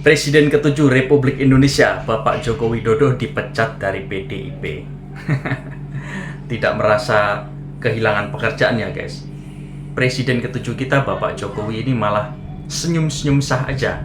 Presiden ke-7 Republik Indonesia, Bapak Joko Widodo dipecat dari PDIP. Tidak merasa kehilangan pekerjaan ya guys. Presiden ke-7 kita, Bapak Jokowi ini malah senyum-senyum sah aja.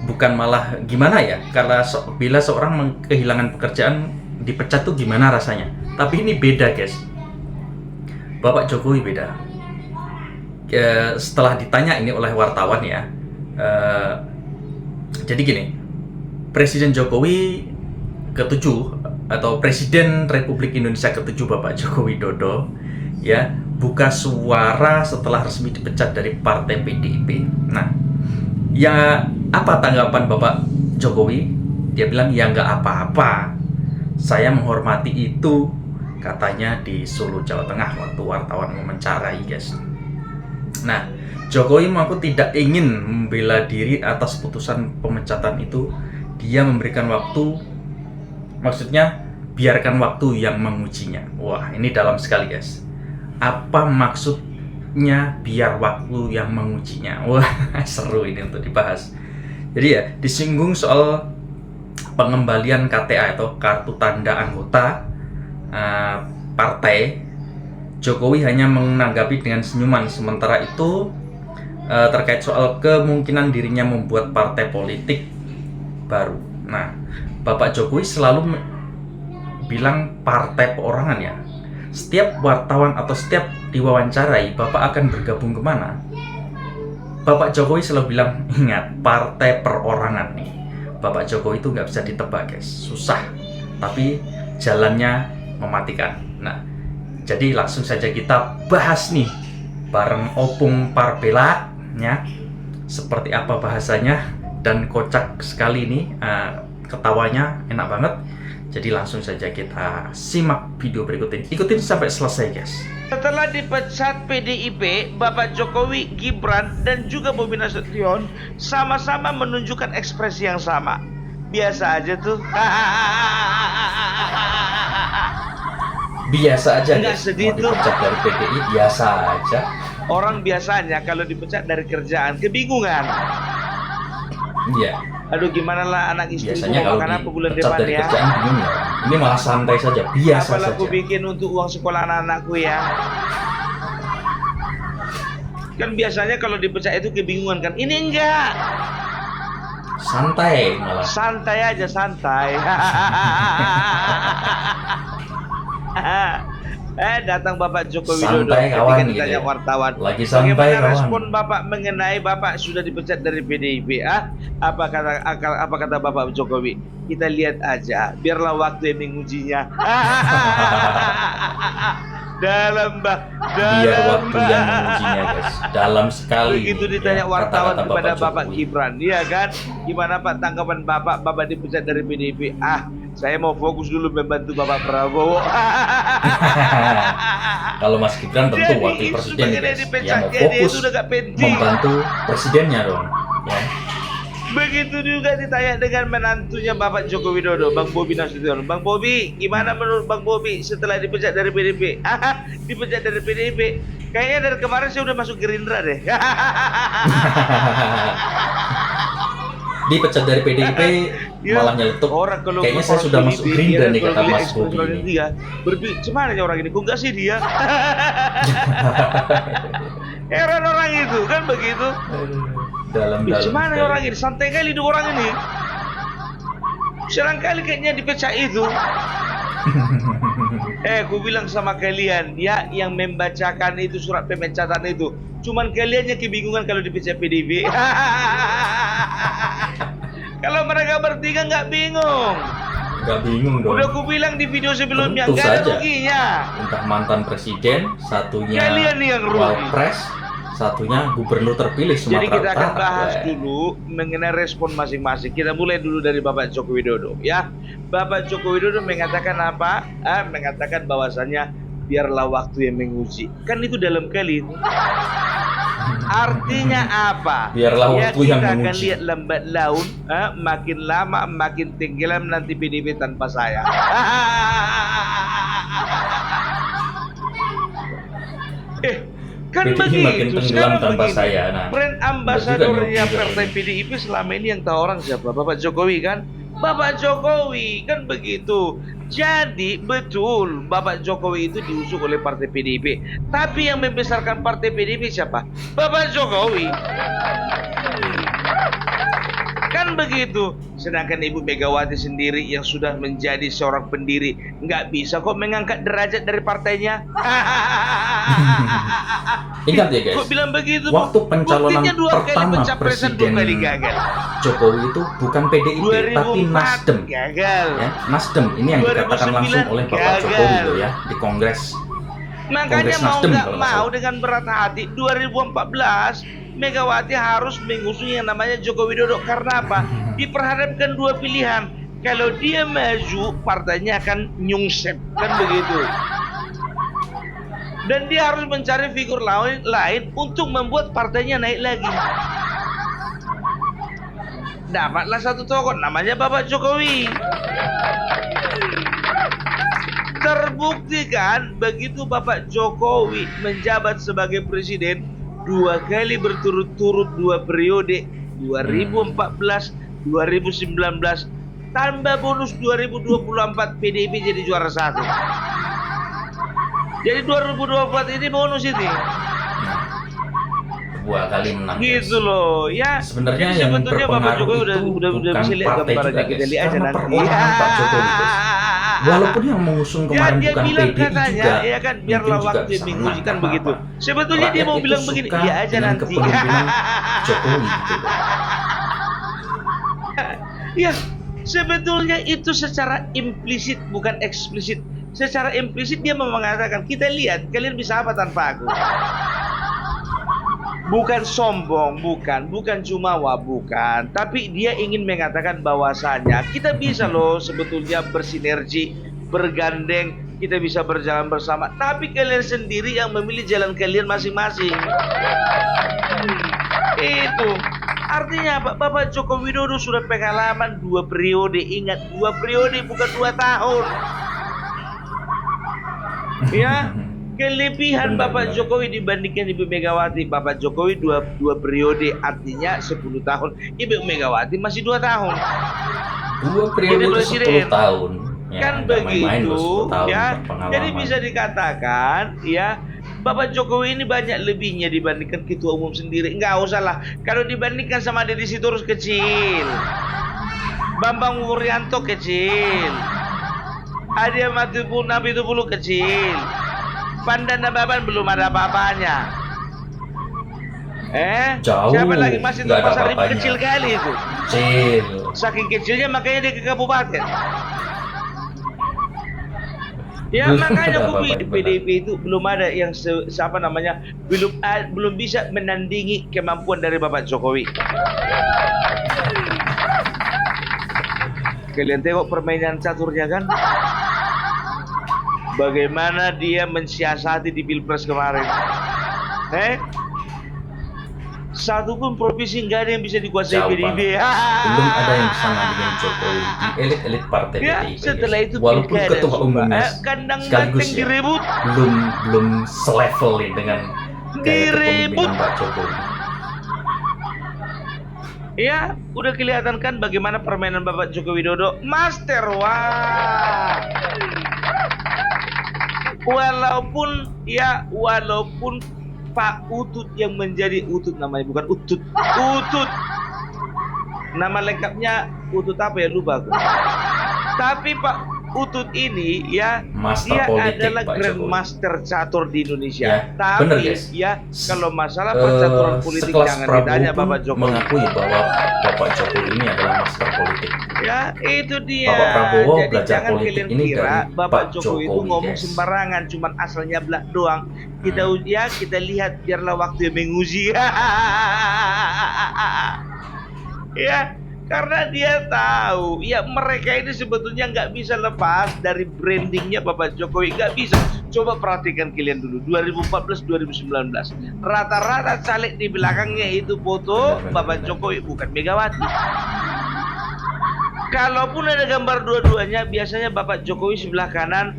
Bukan malah gimana ya, karena bila seorang kehilangan pekerjaan dipecat tuh gimana rasanya. Tapi ini beda guys. Bapak Jokowi beda. Setelah ditanya ini oleh wartawan ya, jadi gini, Presiden Jokowi ke-7 atau Presiden Republik Indonesia ke-7 Bapak Joko Widodo ya buka suara setelah resmi dipecat dari partai PDIP. Nah, ya apa tanggapan Bapak Jokowi? Dia bilang ya nggak apa-apa, saya menghormati itu, katanya di Solo, Jawa Tengah waktu wartawan mewawancarai guys. Nah, Jokowi mengaku tidak ingin membela diri atas putusan pemecatan itu. Dia memberikan waktu, maksudnya biarkan waktu yang mengujinya. Wah, ini dalam sekali guys. Apa maksudnya biar waktu yang mengujinya? Wah, seru ini untuk dibahas. Jadi ya, disinggung soal pengembalian KTA atau kartu tanda anggota partai. Jokowi hanya menanggapi dengan senyuman. Sementara itu terkait soal kemungkinan dirinya membuat partai politik baru. Nah, Bapak Jokowi selalu bilang partai perorangan ya. Setiap wartawan atau setiap diwawancarai, Bapak akan bergabung kemana? Bapak Jokowi selalu bilang, ingat, partai perorangan nih. Bapak Jokowi itu nggak bisa ditebak guys, susah. Tapi jalannya mematikan. Nah, jadi langsung saja kita bahas nih bareng Opung Parbela ya, seperti apa bahasanya, dan kocak sekali nih, ketawanya enak banget. Jadi langsung saja kita simak video berikut ini, ikutin sampai selesai guys. Setelah dipecat PDIP, Bapak Jokowi, Gibran, dan juga Bobi Nasution sama-sama menunjukkan ekspresi yang sama. Biasa aja tuh. Biasa aja Nggak guys, sedih mau dipecat dari PDI biasa aja. Orang biasanya kalau dipecat dari kerjaan kebingungan. Iya. Aduh, gimana lah anak istri Biasanya mau kalau makan apa bulan dipecat depan dari ya. kerjaan bingung ya. Ini malah santai saja, biasa Apalah aku saja. bikin untuk uang sekolah anak-anakku ya. Kan biasanya kalau dipecat itu kebingungan kan. Ini enggak. Santai malah. Santai aja, santai. Datang Bapak Joko Widodo Santai ketika kawan ditanya gitu ya. wartawan. Lagi santai Bagaimana kawan. respon Bapak mengenai Bapak sudah dipecat dari PDIP? Apa kata Bapak Jokowi? Kita lihat aja, biarlah waktu yang mengujinya. Dalam Biar waktu yang mengujinya guys. Dalam sekali. Begitu ditanya wartawan kata-kata kepada Bapak Jokowi. Gibran, iya kan? Gimana Pak tanggapan Bapak dipecat dari PDIP? Saya mau fokus dulu membantu Bapak Prabowo. Kalau Mas Gibran tentu Jadi, wakil presiden nih, guys. dipecat, Yang mau dia fokus itu udah gak penting. membantu presidennya dong ya. Begitu juga ditanya dengan menantunya Bapak Joko Widodo, Bang Bobi Nasution. Bang Bobi, gimana menurut Bang Bobi setelah dipecat dari PDIP? Dipecat dari PDIP. Kayaknya dari kemarin saya udah masuk Gerindra deh. Dipecat dari PDIP Ya, malah nyeletuk. orang kalau Kayaknya saya sudah masuk Gerindra nih, kata Mas Bobi ini. Cuman orang ini, kok enggak sih dia? Heran orang itu kan begitu. Dalam-dalam Cuman sekali. orang ini, santai kali itu orang ini. Selangkali kayaknya dipecat itu. Aku bilang sama kalian ya, yang membacakan itu surat pemecatan itu, cuman kaliannya kebingungan kalau dipecat PDIP. Kalau mereka bertiga nggak bingung. Nggak bingung dong. Udah aku bilang di video sebelumnya, Tentu nggak ada saja. ruginya. Entah mantan presiden, satunya Kalian yang rugi. wapres, satunya gubernur terpilih Sumatera Jadi kita akan Utara. bahas Weh. dulu mengenai respon masing-masing. Kita mulai dulu dari Bapak Joko Widodo ya. Bapak Joko Widodo mengatakan apa? Mengatakan bahwasannya biarlah waktu yang menguji. Kan itu dalam kali. Artinya apa? Biarlah ya, waktu yang kita akan menguji. lihat lambat laun, makin lama makin tenggelam nanti PDIP tanpa saya. Kan PDI makin begitu. tenggelam Sekarang tanpa begini, saya. Nah, brand benar juga ambasadornya nih, partai PDIP selama ini yang tahu orang siapa? Bapak Jokowi kan? Bapak Jokowi kan begitu. Jadi betul Bapak Jokowi itu diusung oleh partai PDIP. Tapi yang membesarkan partai PDIP siapa? Bapak Jokowi. Kan begitu. Sedangkan Ibu Megawati sendiri yang sudah menjadi seorang pendiri nggak bisa kok mengangkat derajat dari partainya. Ingat ya guys, Kok bilang begitu? waktu pencalonan Buktinya 2 kali pertama pencapresan, 2 Presiden kali gagal. Jokowi itu bukan PDIP tapi 2004 Nasdem. gagal. Ya, Nasdem ini yang dikatakan 2009 langsung oleh Bapak gagal. Jokowi loh ya di Kongres. Makanya Kongres mau Nasdem nggak kalau nggak mau salah. dengan berat hati 2014 Megawati harus mengusung yang namanya Joko Widodo. Karena apa? Diperhadapkan 2 pilihan. Kalau dia maju, partainya akan nyungsep, kan begitu. Dan dia harus mencari figur lain untuk membuat partainya naik lagi. Dapatlah satu tokoh namanya Bapak Jokowi. Terbukti kan begitu Bapak Jokowi menjabat sebagai presiden 2 kali berturut-turut 2 periode, 2014, 2019, tambah bonus 2024 PDIP jadi juara 1. Jadi 2024 ini bonus ini. 2 kali menang. Guys. Gitu loh, ya. Sebenarnya jadi yang sebetulnya Bapak berpengaruh Jokowi itu udah bukan bisa lihat partai gambarannya, juga kita guys, lihat aja karena nanti. perorangan Pak Jokowi guys. Walaupun yang mengusung Ya, kemarin dia bukan bilang PDI katanya, juga, ya kan, biarlah mungkin juga waktu bisa yang menang, menguji kan nggak begitu. apa-apa. Sebetulnya dia Rakyat mau itu bilang suka begini, ya aja dengan nanti. kepemimpinan Jokowi gitu. Ya, sebetulnya itu secara implisit bukan eksplisit. Secara implisit dia mau mengatakan, kita lihat kalian bisa apa tanpa aku. Bukan sombong, bukan jumawa, bukan. Tapi dia ingin mengatakan bahwasanya kita bisa loh sebetulnya bersinergi, bergandeng, kita bisa berjalan bersama. Tapi kalian sendiri yang memilih jalan kalian masing-masing. Itu artinya apa? Bapak Joko Widodo sudah pengalaman 2 periode. Ingat, 2 periode bukan 2 tahun. Ya. Kelebihan Bapak Jokowi dibandingkan Ibu Megawati. Bapak Jokowi 2 periode, artinya 10 tahun. Ibu Megawati masih 2 tahun. 2 periode itu 10 tahun. Ya, Kan begitu, ya. Jadi bisa dikatakan, ya, Bapak Jokowi ini banyak lebihnya dibandingkan ketua umum sendiri. Enggak usah lah. Kalau dibandingkan sama Deddy Sitorus kecil, Bambang Wuryanto kecil, Adia Matupul Nabitupulu kecil, Pandan Nababan belum ada apa-apanya. Jauh, siapa lagi? Masih nggak ada Pasar Rebo apa-apanya. kecil kali itu. Kecil. Saking kecilnya makanya dia ke kabupaten. Ya Belum makanya ada aku apa-apa, di PDIP itu belum ada yang siapa namanya belum bisa menandingi kemampuan dari Bapak Jokowi. Kalian tengok permainan caturnya kan? Bagaimana dia mensiasati di Pilpres kemarin. Satu pun provinsi nggak ada yang bisa dikuasai PDIP. Belum ada yang sama dengan Jokowi di elit-elit partai Ya, PDIP. setelah itu walaupun pilkada, ketua umumnya kandang sekaligus banteng direbut. belum selevel nih dengan gaya Direbut. kepemimpinan Pak Jokowi. Ya, udah kelihatan kan bagaimana permainan Bapak Joko Widodo. Master, wah. Walaupun Pak Utut yang menjadi Utut namanya, bukan Utut. Utut. Nama lengkapnya Utut apa ya, lupa aku. Tapi Pak Utut ini ya, Master dia politik, adalah Pak grandmaster catur di Indonesia. Ya, Tapi bener, guys. ya, kalau masalah percaturan politik sekelas jangan Prabowo ditanya pun Bapak Jokowi. mengakui bahwa Bapak Jokowi ini adalah master politik. Ya, itu dia. Bapak Prabowo Jadi belajar jangan politik kalian ini kira dari Bapak Pak Jokowi itu Jokowi, ngomong guys. sembarangan, cuman asalnya belak doang. Kita lihat biarlah waktu yang menguji. Ya, karena dia tahu, ya mereka ini sebetulnya nggak bisa lepas dari brandingnya Bapak Jokowi, nggak bisa. Coba perhatikan kalian dulu, 2014-2019, rata-rata caleg di belakangnya itu foto Bapak Jokowi, bukan Megawati. Kalaupun ada gambar dua-duanya, biasanya Bapak Jokowi sebelah kanan,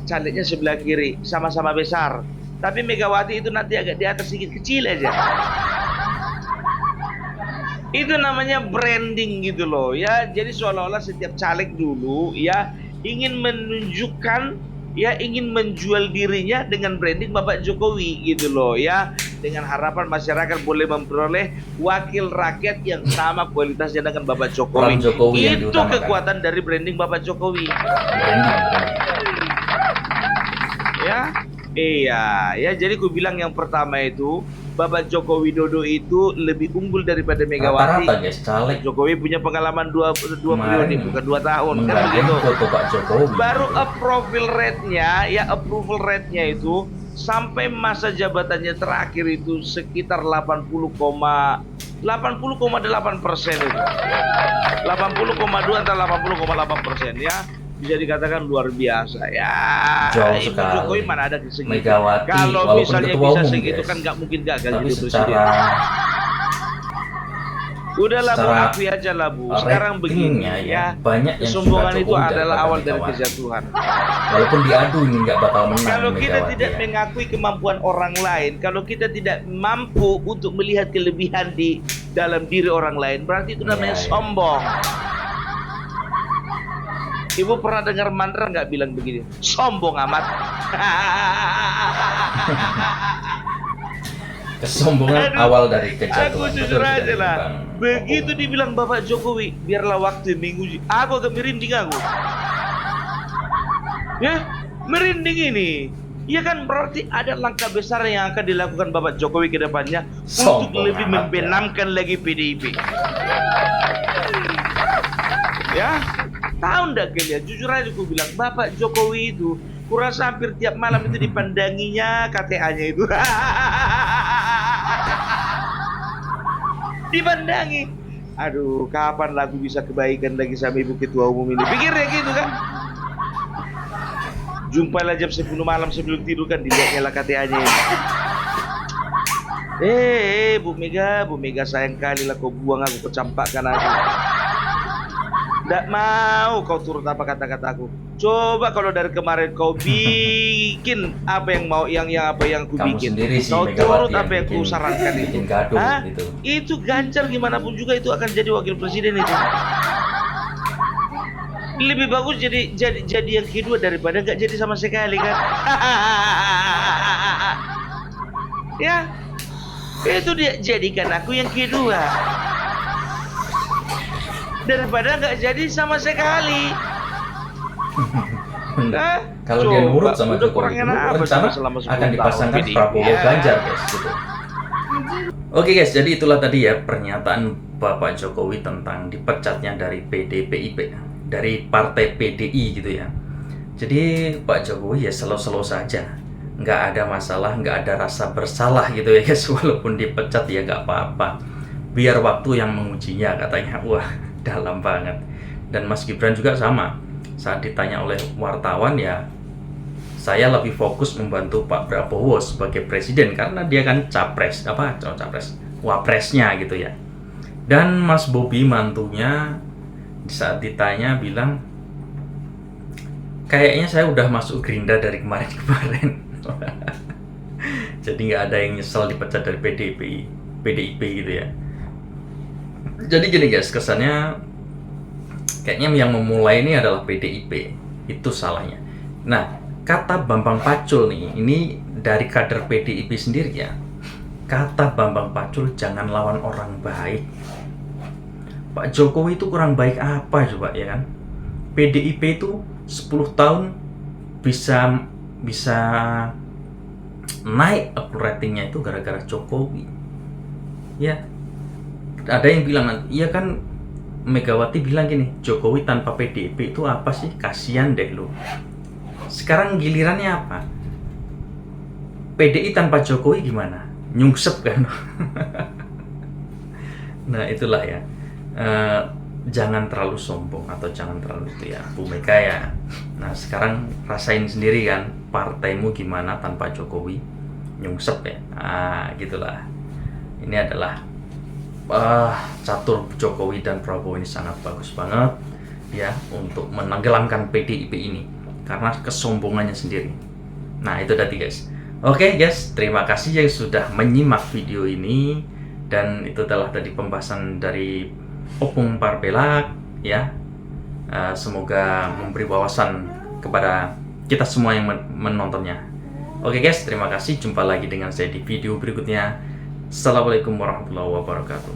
calegnya sebelah kiri, sama-sama besar. tapi Megawati itu nanti agak di atas sedikit kecil aja. Itu namanya branding gitu loh ya. Jadi seolah-olah setiap caleg dulu ya ingin menunjukkan ya, ingin menjual dirinya dengan branding Bapak Jokowi gitu loh ya, dengan harapan masyarakat boleh memperoleh wakil rakyat yang sama kualitasnya dengan Bapak Jokowi. Itu kekuatan dari branding Bapak Jokowi. Ya, iya ya. Jadi ku bilang yang pertama itu Bapak Joko Widodo itu lebih unggul daripada Megawati. Rata-rata guys, caleg Jokowi punya pengalaman dua periode, bukan 2 tahun kan begitu. Pak Jokowi. Baru approval rate-nya ya, approval rate-nya itu sampai masa jabatannya terakhir itu sekitar 80,8% itu. 80,2 atau 80,8% ya. Bisa dikatakan luar biasa ya. Jauh sekali. Jokowi mana ada segitu. Megawati, kalau misalnya bisa segitu kan nggak mungkin gagal jadi presiden. Udahlah Bu, akui aja lah Bu. Sekarang begini ya, banyak yang kesombongan itu adalah awal dari kejatuhan. Walaupun diadu ini nggak bakal menang. Kalau kita tidak mengakui kemampuan orang lain, kalau kita tidak mampu untuk melihat kelebihan di dalam diri orang lain, berarti itu namanya sombong. Ibu pernah dengar mantra nggak bilang begini? Sombong amat. Kesombongan awal dari kejatuhan. Aku jujur aja lah. Begitu dibilang Bapak Jokowi, biarlah waktu menguji. Aku agak merinding aku. Ya, merinding ini. Ya kan berarti ada langkah besar yang akan dilakukan Bapak Jokowi ke depannya untuk lebih membenamkan lagi PDIP. Ya, tahu ndak kalian? Jujur aja aku bilang Bapak Jokowi itu kurasa hampir tiap malam itu dipandanginya KTA-nya itu. Dipandangi. Aduh, kapan lagu bisa kebaikan lagi sama Ibu Ketua Umum ini? Pikirnya gitu kan. Jumpailah jam 10 malam sebelum tidur kan dilihatnya lah KTA-nya ini. Bu Mega sayang kali lah kau buang aku, kau campakkan aku. Nggak mau kau turut apa kata-kataku. Coba kalau dari kemarin kau bikin apa yang mau, yang apa yang ku bikin. Kau turut apa yang ku sarankan itu. Gitu. Itu Ganjar gimana pun juga itu akan jadi wakil presiden itu. Lebih bagus jadi yang kedua daripada nggak jadi sama sekali kan. Ya, itu dia, jadikan aku yang kedua daripada nggak jadi sama sekali. Kalau dia nurut sama Jokowi, rencana akan dipasangkan Prabowo Ganjar guys gitu. Oke guys, jadi itulah tadi ya pernyataan Bapak Jokowi tentang dipecatnya dari PDIP, dari partai PDI gitu ya. Jadi Pak Jokowi ya slow-slow saja, nggak ada masalah, nggak ada rasa bersalah gitu ya guys. Walaupun dipecat ya nggak apa-apa, biar waktu yang mengujinya katanya. Wah, dalam banget. Dan Mas Gibran juga sama, saat ditanya oleh wartawan ya, saya lebih fokus membantu Pak Prabowo sebagai presiden karena dia kan wapresnya gitu ya. Dan Mas Bobi mantunya saat ditanya bilang, kayaknya saya udah masuk Gerindra dari kemarin-kemarin. Jadi nggak ada yang nyesel dipecat dari PDIP gitu ya. Jadi gini guys, kesannya kayaknya yang memulai ini adalah PDIP, itu salahnya. Nah, kata Bambang Pacul nih, ini dari kader PDIP sendiri ya. Kata Bambang Pacul, jangan lawan orang baik. Pak Jokowi itu kurang baik apa coba ya kan? PDIP itu 10 tahun bisa naik approval ratingnya itu gara-gara Jokowi. Ya. Ada yang bilang, iya kan Megawati bilang gini, Jokowi tanpa PDIP itu apa sih? Kasian deh lu. Sekarang gilirannya apa? PDI tanpa Jokowi gimana? Nyungsep kan? Nah itulah ya. Jangan terlalu sombong atau jangan terlalu itu ya Bu Mega ya. Nah sekarang rasain sendiri kan partaimu gimana tanpa Jokowi, nyungsep ya. Nah gitulah. Ini adalah catur Jokowi dan Prabowo ini sangat bagus banget ya untuk menenggelamkan PDIP ini karena kesombongannya sendiri. Nah itu tadi guys, Oke guys, terima kasih yang sudah menyimak video ini. Dan itu adalah tadi pembahasan dari Opung Parpelak ya. Semoga memberi wawasan kepada kita semua yang menontonnya. Oke guys, terima kasih. Jumpa lagi dengan saya di video berikutnya. Assalamualaikum warahmatullahi wabarakatuh.